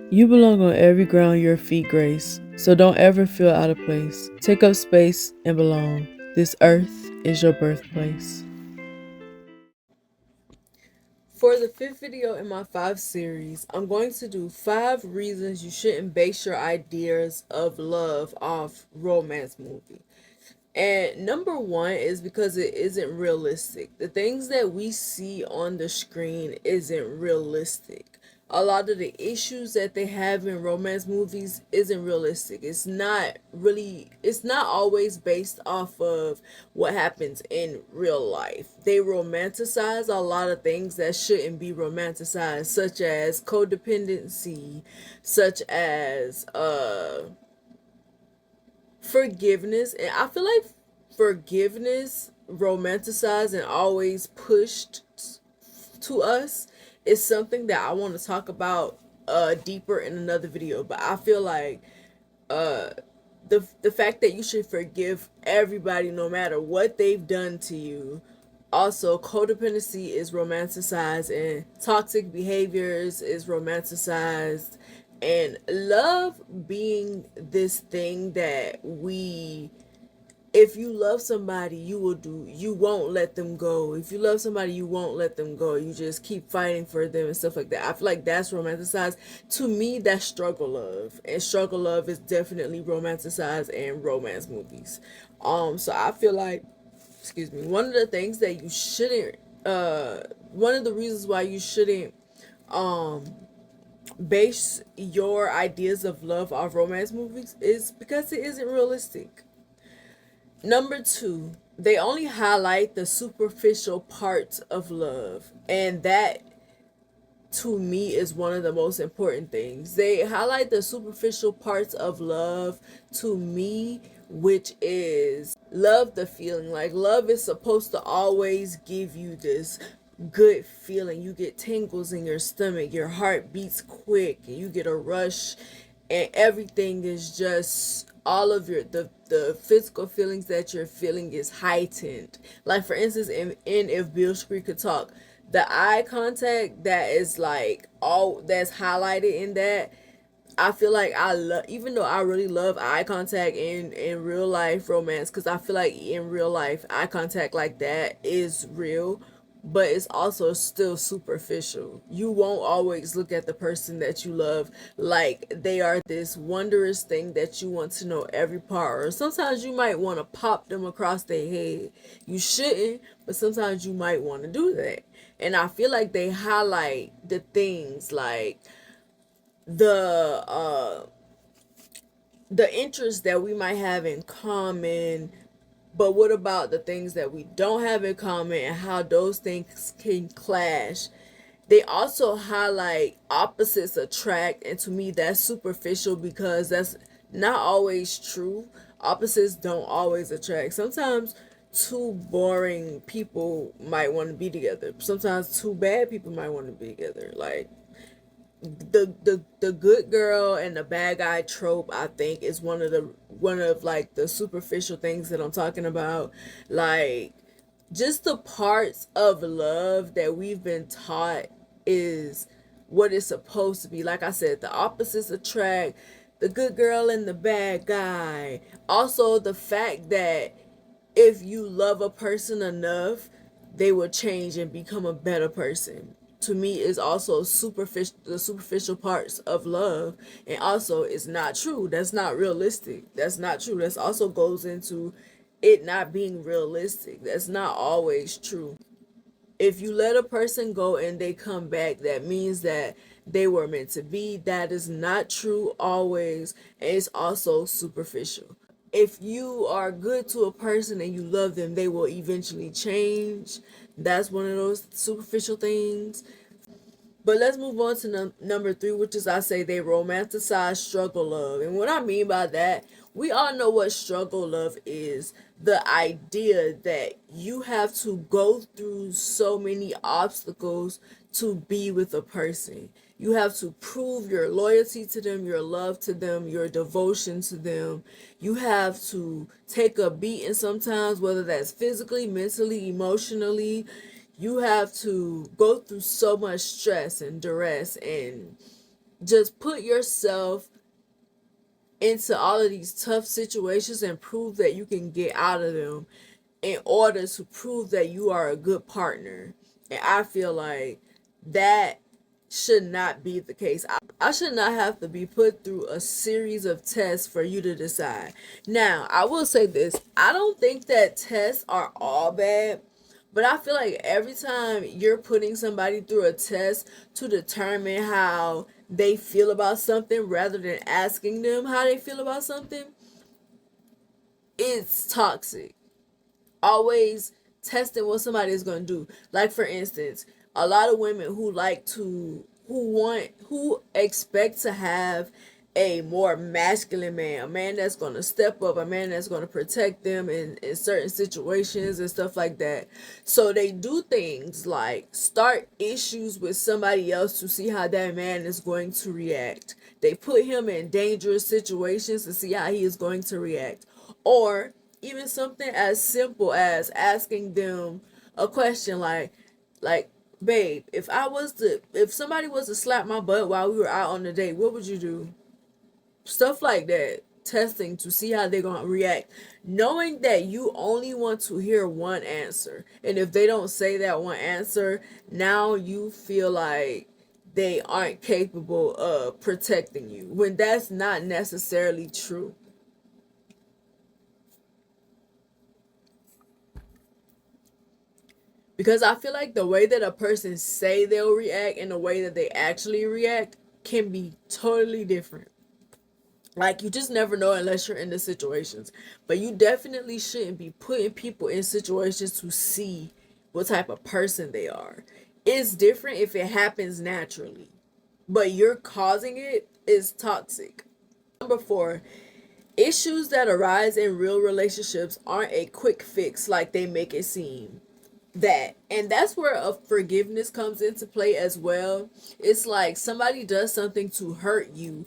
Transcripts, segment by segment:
You belong on every ground your feet grace, so don't ever feel out of place. Take up space and belong. This earth is your birthplace. For the fifth video in my 5 series, I'm going to do 5 reasons you shouldn't base your ideas of love off romance movie. And number one is because it isn't realistic. The things that we see on the screen isn't realistic. A lot of the issues that they have in romance movies isn't realistic. It's not always based off of what happens in real life. They romanticize a lot of things that shouldn't be romanticized, such as codependency, such as forgiveness. And I feel like forgiveness romanticized and always pushed to us is something that I want to talk about deeper in another video. But I feel like uh the fact that you should forgive everybody no matter what they've done to you. Also, codependency is romanticized and toxic behaviors is romanticized, and love being this thing that we, if you love somebody, you won't let them go. If you love somebody, you won't let them go. You just keep fighting for them and stuff like that. I feel like that's romanticized. To me, that's struggle love. And struggle love is definitely romanticized in romance movies. So I feel like, excuse me, one of the things that you shouldn't one of the reasons why you shouldn't um base your ideas of love off romance movies is because it isn't realistic. Number two, they only highlight the superficial parts of love, and that to me is one of the most important things. They highlight the superficial parts of love to me, which is love the feeling. Like, love is supposed to always give you this good feeling. You get tingles in your stomach, your heart beats quick, and you get a rush, and everything is just all of the physical feelings that you're feeling is heightened. Like, for instance, in If Bill Scree Could Talk, the eye contact that is like all that's highlighted in that, I feel like I love, even though I really love eye contact in real life romance, because I feel like in real life eye contact like that is real, but it's also still superficial. You won't always look at the person that you love like they are this wondrous thing that you want to know every part. Or sometimes you might want to pop them across their head. You shouldn't, but sometimes you might want to do that. And I feel like they highlight the things like the interests that we might have in common, but what about the things that we don't have in common and how those things can clash? They also highlight opposites attract, and to me that's superficial because that's not always true. Opposites don't always attract. Sometimes two boring people might want to be together. Sometimes two bad people might want to be together. Like, the good girl and the bad guy trope, I think, is one of like the superficial things that I'm talking about. Like, just the parts of love that we've been taught is what it's supposed to be. Like I said, the opposites attract, the good girl and the bad guy. Also, the fact that if you love a person enough, they will change and become a better person. To me, is also superficial. The superficial parts of love, and also it's not true. That's not realistic. That's not true. That's also goes into it not being realistic. That's not always true. If you let a person go and they come back, that means that they were meant to be. That is not true always, and it's also superficial. If you are good to a person and you love them, they will eventually change. That's one of those superficial things. But let's move on to number three, which is, I say, they romanticize struggle love. And what I mean by that, we all know what struggle love is. The idea that you have to go through so many obstacles to be with a person. You have to prove your loyalty to them, your love to them, your devotion to them. You have to take a beating sometimes, whether that's physically, mentally, emotionally. You have to go through so much stress and duress and just put yourself into all of these tough situations and prove that you can get out of them in order to prove that you are a good partner. And I feel like that should not be the case. I should not have to be put through a series of tests for you to decide. Now, I will say this. I don't think that tests are all bad, but I feel like every time you're putting somebody through a test to determine how they feel about something rather than asking them how they feel about something, it's toxic. Always testing what somebody is going to do. Like, for instance, a lot of women who expect to have a more masculine man, a man that's going to step up, a man that's going to protect them in certain situations and stuff like that. So they do things like start issues with somebody else to see how that man is going to react. They put him in dangerous situations to see how he is going to react. Or even something as simple as asking them a question like babe, if somebody was to slap my butt while we were out on the date, what would you do? Stuff like that. Testing to see how they're going to react, knowing that you only want to hear one answer, and if they don't say that one answer, now you feel like they aren't capable of protecting you, when that's not necessarily true. Because I feel like the way that a person say they'll react and the way that they actually react can be totally different. Like, you just never know unless you're in the situations. But you definitely shouldn't be putting people in situations to see what type of person they are. It's different if it happens naturally, but you're causing it is toxic. Number 4, issues that arise in real relationships aren't a quick fix like they make it seem. And that's where a forgiveness comes into play as well. It's like somebody does something to hurt you,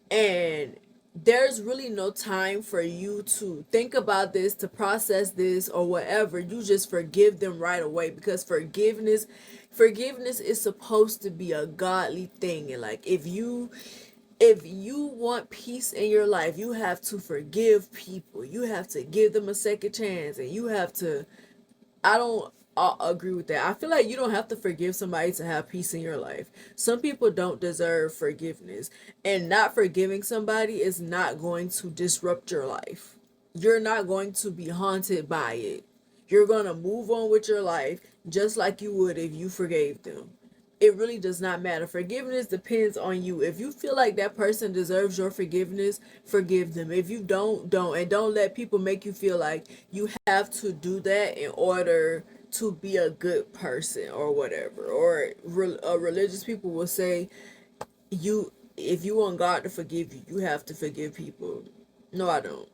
and there's really no time for you to think about this, to process this, or whatever. You just forgive them right away, because forgiveness is supposed to be a godly thing. And like, if you want peace in your life, you have to forgive people. You have to give them a second chance, and you have to, I don't agree with that. I feel like you don't have to forgive somebody to have peace in your life. Some people don't deserve forgiveness, and not forgiving somebody is not going to disrupt your life. You're not going to be haunted by it. You're going to move on with your life just like you would if you forgave them. It really does not matter. Forgiveness depends on you. If you feel like that person deserves your forgiveness, forgive them. If you don't. And don't let people make you feel like you have to do that in order to be a good person or whatever. Or religious people will say, if you want God to forgive you, you have to forgive people. No, I don't.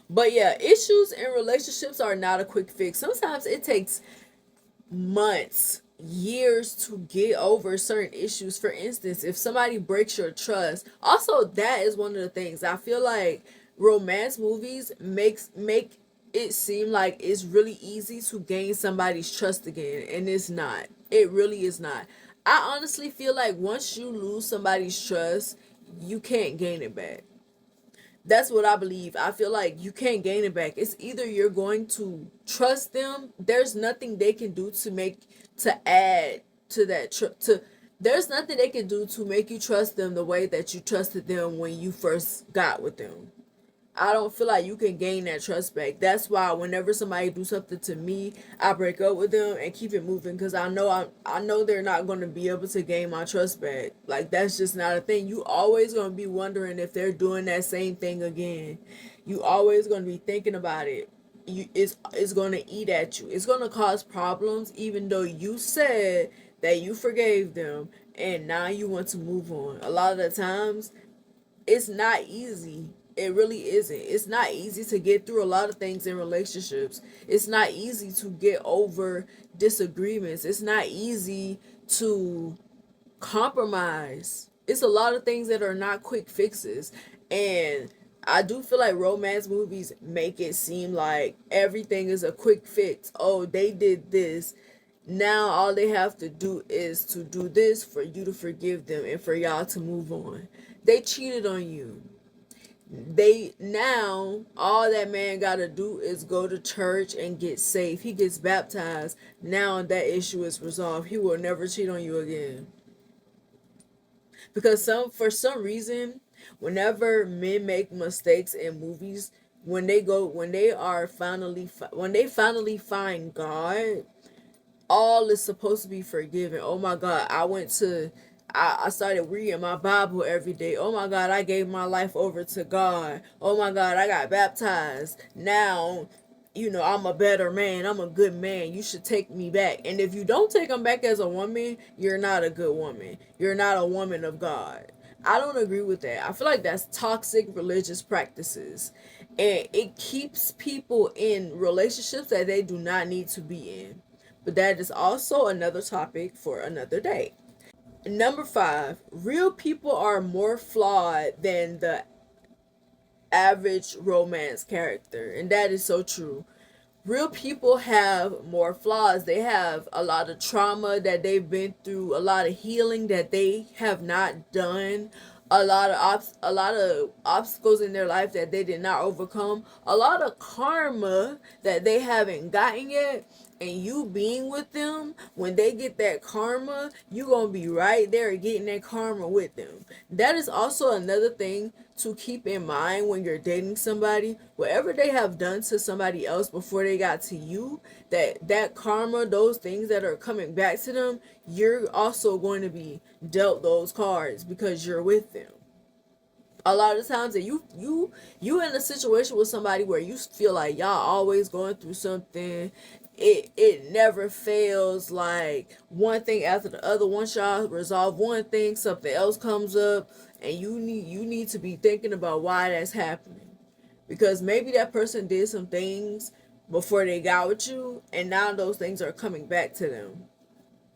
But yeah, issues in relationships are not a quick fix. Sometimes it takes months, years to get over certain issues. For instance, if somebody breaks your trust, also that is one of the things I feel like romance movies make it seem like it's really easy to gain somebody's trust again, and it's not. It really is not. I honestly feel like once you lose somebody's trust, you can't gain it back. That's what I believe. I feel like you can't gain it back. It's either you're going to trust them. There's nothing they can do to add to that to there's nothing they can do to make you trust them the way that you trusted them when you first got with them. I don't feel like you can gain that trust back. That's why whenever somebody do something to me, I break up with them and keep it moving, because I know they're not going to be able to gain my trust back. Like, that's just not a thing. You always going to be wondering if they're doing that same thing again. You always going to be thinking about it. It's going to eat at you. It's going to cause problems, even though you said that you forgave them and now you want to move on. A lot of the times it's not easy. It really isn't. It's not easy to get through a lot of things in relationships. It's not easy to get over disagreements. It's not easy to compromise. It's a lot of things that are not quick fixes. And I do feel like romance movies make it seem like everything is a quick fix. Oh, they did this. Now all they have to do is to do this for you to forgive them and for y'all to move on. They cheated on you. They now all that man gotta do is go to church and get saved. He gets baptized. Now that issue is resolved. He will never cheat on you again. Because for some reason, whenever men make mistakes in movies, when they finally find God, all is supposed to be forgiven. Oh my God, I started reading my Bible every day. Oh my God, I gave my life over to God. Oh my God, I got baptized. Now, I'm a better man. I'm a good man. You should take me back. And if you don't take him back as a woman, you're not a good woman. You're not a woman of God. I don't agree with that. I feel like that's toxic religious practices. And it keeps people in relationships that they do not need to be in. But that is also another topic for another day. Number 5, real people are more flawed than the average romance character. And that is so true. Real people have more flaws. They have a lot of trauma that they've been through, a lot of healing that they have not done, a lot of obstacles in their life that they did not overcome, a lot of karma that they haven't gotten yet. And you being with them, when they get that karma, you gonna be right there getting that karma with them. That is also another thing to keep in mind when you're dating somebody. Whatever they have done to somebody else before they got to you, that karma, those things that are coming back to them, you're also going to be dealt those cards because you're with them. A lot of times that you in a situation with somebody where you feel like y'all always going through something, it never fails, like one thing after the other. Once y'all resolve one thing, something else comes up, and you need to be thinking about why that's happening, because maybe that person did some things before they got with you, and now those things are coming back to them.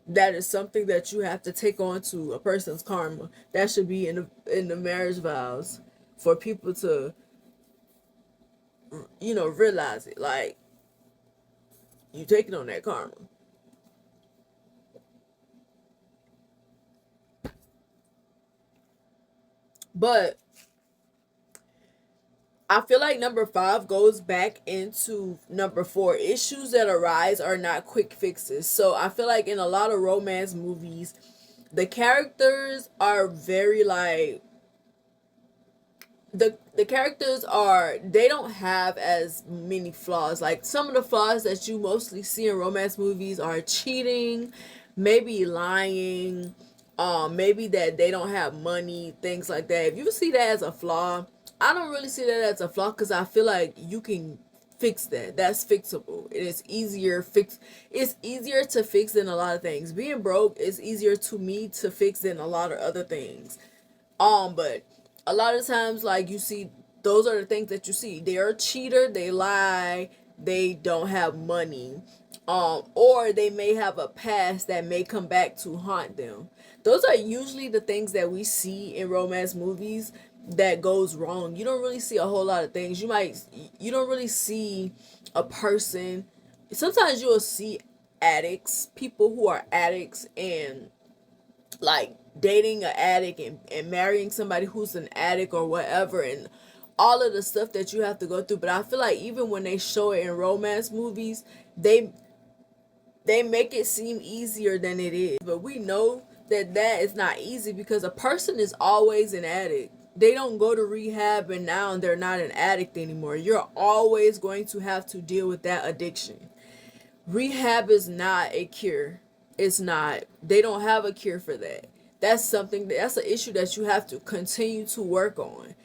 That is something that you have to take on to a person's karma. That should be in the marriage vows for people to realize it. Like, you taking on that karma. But I feel like number 5 goes back into number 4. Issues that arise are not quick fixes. So I feel like in a lot of romance movies, the characters are very like the characters are, they don't have as many flaws. Like, some of the flaws that you mostly see in romance movies are cheating, maybe lying, maybe that they don't have money, things like that. If you see that as a flaw, I don't really see that as a flaw, because I feel like you can fix that. That's fixable. It's easier to fix than a lot of things. Being broke is easier to me to fix than a lot of other things. But a lot of times, like, you see, those are the things that you see. They're a cheater, they lie, they don't have money, or they may have a past that may come back to haunt them. Those are usually the things that we see in romance movies that goes wrong. You don't really see a whole lot of things. You don't really see a person. Sometimes you'll see addicts, people who are addicts, and like dating an addict, and marrying somebody who's an addict or whatever, and all of the stuff that you have to go through. But I feel like even when they show it in romance movies, they make it seem easier than it is. But we know that that is not easy, because a person is always an addict. They don't go to rehab and now they're not an addict anymore. You're always going to have to deal with that addiction. Rehab is not a cure. It's not. They don't have a cure for that. That's an issue that you have to continue to work on.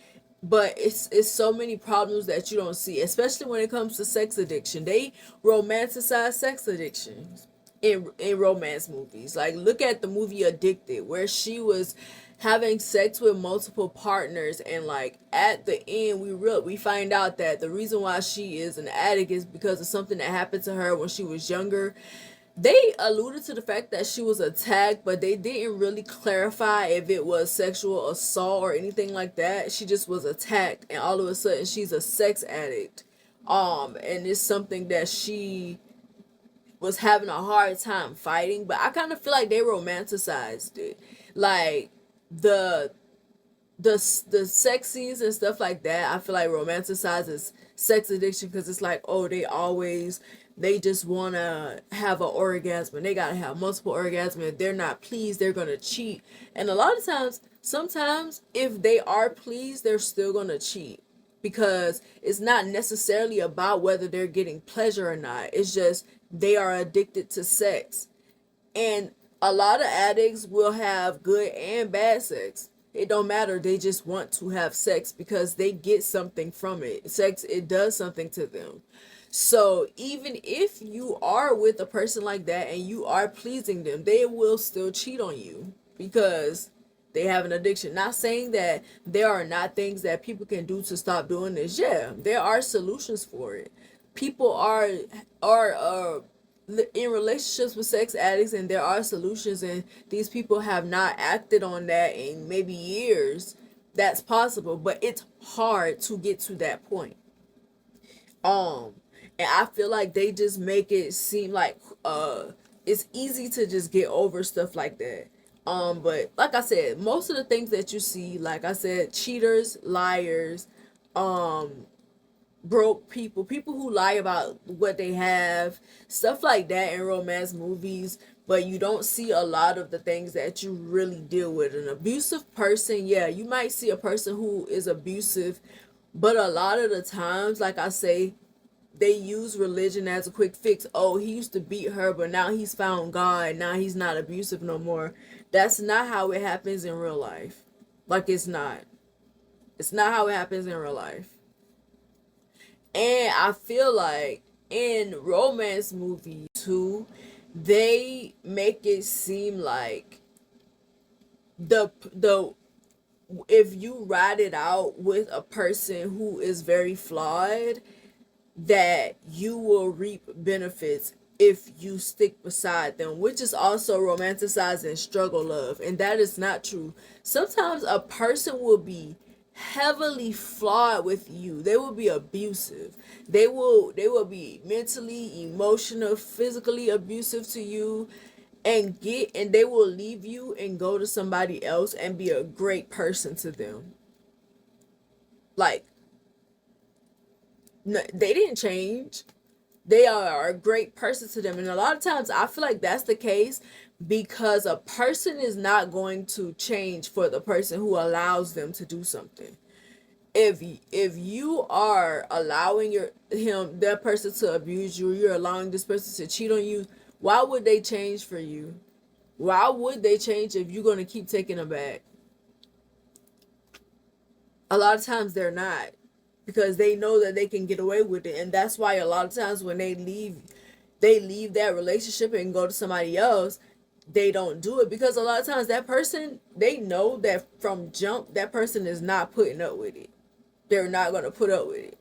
But it's so many problems that you don't see, especially when it comes to sex addiction. They romanticize sex addictions in romance movies. Like, look at the movie Addicted, where she was having sex with multiple partners, and like at the end we find out that the reason why she is an addict is because of something that happened to her when she was younger. They alluded to the fact that she was attacked, but they didn't really clarify if it was sexual assault or anything like that. She just was attacked, and all of a sudden she's a sex addict. And it's something that she was having a hard time fighting, but I kind of feel like they romanticized it. Like the the sex scenes and stuff like that, I feel like romanticizes sex addiction because it's like, oh, they just want to have an orgasm and they got to have multiple orgasms. If they're not pleased, they're going to cheat. And a lot of times, sometimes if they are pleased, they're still going to cheat because it's not necessarily about whether they're getting pleasure or not. It's just they are addicted to sex. And a lot of addicts will have good and bad sex. It don't matter. They just want to have sex because they get something from it. Sex, it does something to them. So even if you are with a person like that and you are pleasing them, they will still cheat on you because they have an addiction. Not saying that there are not things that people can do to stop doing this. Yeah, there are solutions for it. People are in relationships with sex addicts and there are solutions, and these people have not acted on that in maybe years. That's possible, but it's hard to get to that point. um and I feel like they just make it seem like it's easy to just get over stuff like that. But like I said, most of the things that you see, like I said, cheaters, liars, um broke people, people who lie about what they have, stuff like that in romance movies. But you don't see a lot of the things that you really deal with. An abusive person, yeah, you might see a person who is abusive, but a lot of the times, like I say, they use religion as a quick fix. Oh, he used to beat her, but now he's found God. Now he's not abusive no more. That's not how it happens in real life. Like, it's not. It's not how it happens in real life. And I feel like in romance movies too, they make it seem like the if you ride it out with a person who is very flawed, that you will reap benefits if you stick beside them, which is also romanticizing struggle love, and that is not true. Sometimes a person will be heavily flawed with you. They will be abusive. They will be mentally, emotional, physically abusive to you, and they will leave you and go to somebody else and be a great person to them. Like, they didn't change. They are a great person to them. And a lot of times I feel like that's the case because a person is not going to change for the person who allows them to do something. If you are allowing that person to abuse you, you're allowing this person to cheat on you, why would they change for you? Why would they change if you're going to keep taking them back? A lot of times they're not, because they know that they can get away with it. And that's why a lot of times when they leave that relationship and go to somebody else, they don't do it because a lot of times that person, they know that from jump that person is not putting up with it. They're not going to put up with it.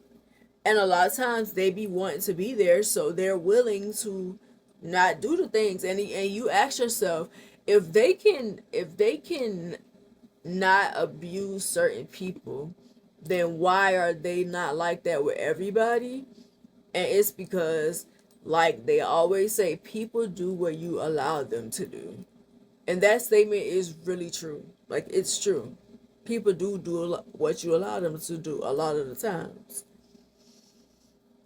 And a lot of times they be wanting to be there, so they're willing to not do the things. And you ask yourself, if they can not abuse certain people, then why are they not like that with everybody? And it's because, like they always say, people do what you allow them to do. And that statement is really true. Like, it's true. People do what you allow them to do a lot of the times.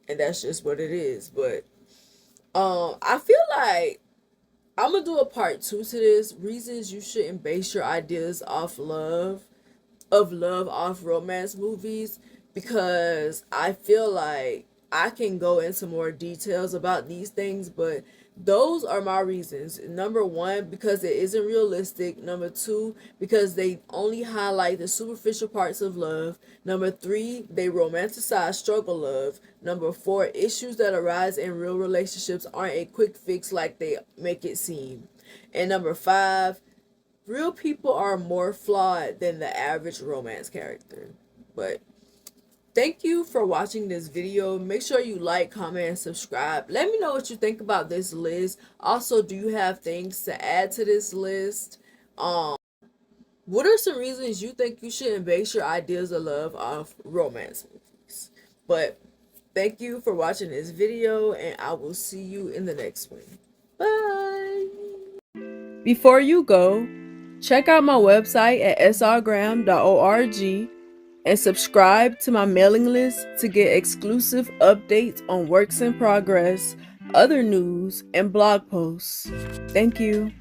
And that's just what it is. But I feel like I'm gonna do a part two to this. Reasons you shouldn't base your ideas of love off romance movies, because I feel like I can go into more details about these things, but those are my reasons. Number one, because it isn't realistic. Number two, because they only highlight the superficial parts of love. Number three, they romanticize struggle love. Number four, issues that arise in real relationships aren't a quick fix like they make it seem. And number five, real people are more flawed than the average romance character. But thank you for watching this video. Make sure you like, comment, and subscribe. Let me know what you think about this list. Also, do you have things to add to this list? What are some reasons you think you shouldn't base your ideas of love off romance movies? But Thank you for watching this video, and I will see you in the next one. Bye! Before you go, check out my website at srgraham.org and subscribe to my mailing list to get exclusive updates on works in progress, other news, and blog posts. Thank you.